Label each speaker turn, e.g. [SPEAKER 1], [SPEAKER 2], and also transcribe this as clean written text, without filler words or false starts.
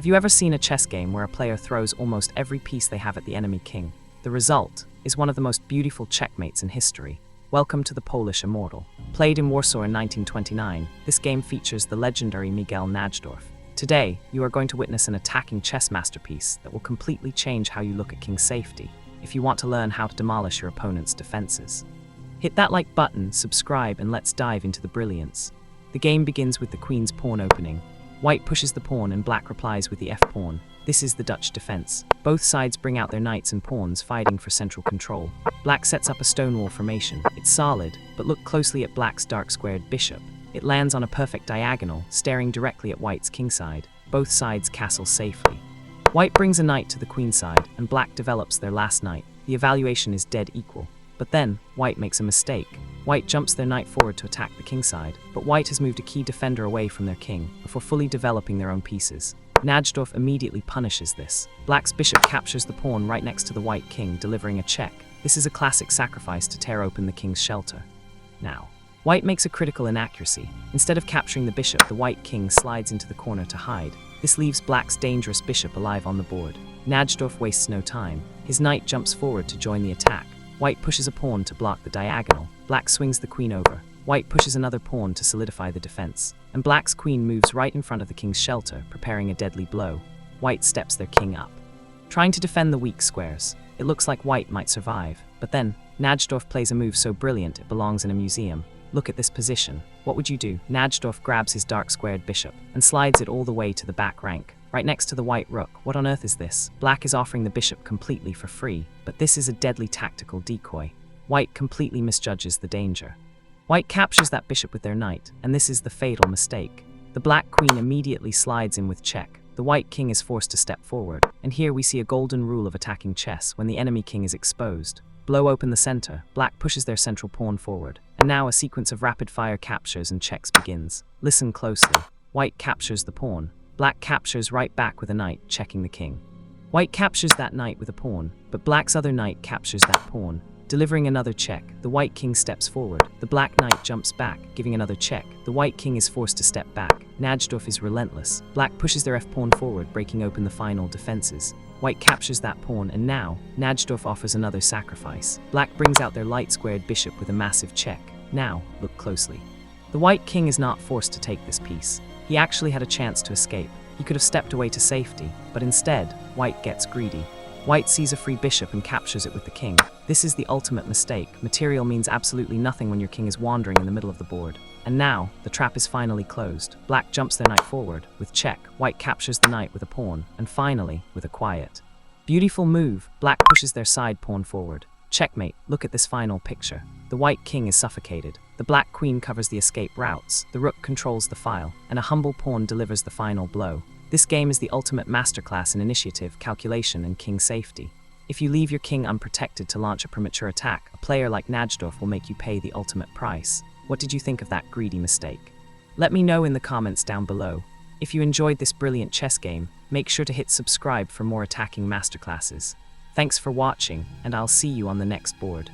[SPEAKER 1] Have you ever seen a chess game where a player throws almost every piece they have at the enemy king? The result is one of the most beautiful checkmates in history. Welcome to the Polish Immortal. Played in Warsaw in 1929, this game features the legendary Miguel Najdorf. Today, you are going to witness an attacking chess masterpiece that will completely change how you look at king's safety if you want to learn how to demolish your opponent's defenses. Hit that like button, subscribe, and let's dive into the brilliance. The game begins with the queen's pawn opening. White pushes the pawn and black replies with the f-pawn. This is the Dutch defense. Both sides bring out their knights and pawns, fighting for central control. Black sets up a stonewall formation. It's solid, but look closely at black's dark-squared bishop. It lands on a perfect diagonal, staring directly at white's kingside. Both sides castle safely. White brings a knight to the queenside, and black develops their last knight. The evaluation is dead equal. But then, white makes a mistake. White jumps their knight forward to attack the kingside, but white has moved a key defender away from their king before fully developing their own pieces. Najdorf immediately punishes this. Black's bishop captures the pawn right next to the white king, delivering a check. This is a classic sacrifice to tear open the king's shelter. Now, white makes a critical inaccuracy. Instead of capturing the bishop, the white king slides into the corner to hide. This leaves black's dangerous bishop alive on the board. Najdorf wastes no time. His knight jumps forward to join the attack. White pushes a pawn to block the diagonal. Black swings the queen over. White pushes another pawn to solidify the defense. And black's queen moves right in front of the king's shelter, preparing a deadly blow. White steps their king up, trying to defend the weak squares. It looks like white might survive. But then, Najdorf plays a move so brilliant it belongs in a museum. Look at this position. What would you do? Najdorf grabs his dark-squared bishop and slides it all the way to the back rank, right next to the white rook. What on earth is this? Black is offering the bishop completely for free, but this is a deadly tactical decoy. White completely misjudges the danger. White captures that bishop with their knight, and this is the fatal mistake. The black queen immediately slides in with check. The white king is forced to step forward, and here we see a golden rule of attacking chess when the enemy king is exposed. Blow open the center, black pushes their central pawn forward, and now a sequence of rapid-fire captures and checks begins. Listen closely. White captures the pawn. Black captures right back with a knight, checking the king. White captures that knight with a pawn, but black's other knight captures that pawn, delivering another check. The white king steps forward. The black knight jumps back, giving another check. The white king is forced to step back. Najdorf is relentless. Black pushes their f-pawn forward, breaking open the final defenses. White captures that pawn, and now, Najdorf offers another sacrifice. Black brings out their light-squared bishop with a massive check. Now, look closely. The white king is not forced to take this piece. He actually had a chance to escape. He could have stepped away to safety, but instead, white gets greedy. White sees a free bishop and captures it with the king. This is the ultimate mistake. Material means absolutely nothing when your king is wandering in the middle of the board. And now, the trap is finally closed. Black jumps their knight forward with check. White captures the knight with a pawn, and finally, with a quiet. Beautiful move. Black pushes their side pawn forward. Checkmate. Look at this final picture. The white king is suffocated. The black queen covers the escape routes. The rook controls the file, and a humble pawn delivers the final blow. This game is the ultimate masterclass in initiative, calculation, and king safety. If you leave your king unprotected to launch a premature attack, a player like Najdorf will make you pay the ultimate price. What did you think of that greedy mistake? Let me know in the comments down below. If you enjoyed this brilliant chess game, make sure to hit subscribe for more attacking masterclasses. Thanks for watching, and I'll see you on the next board.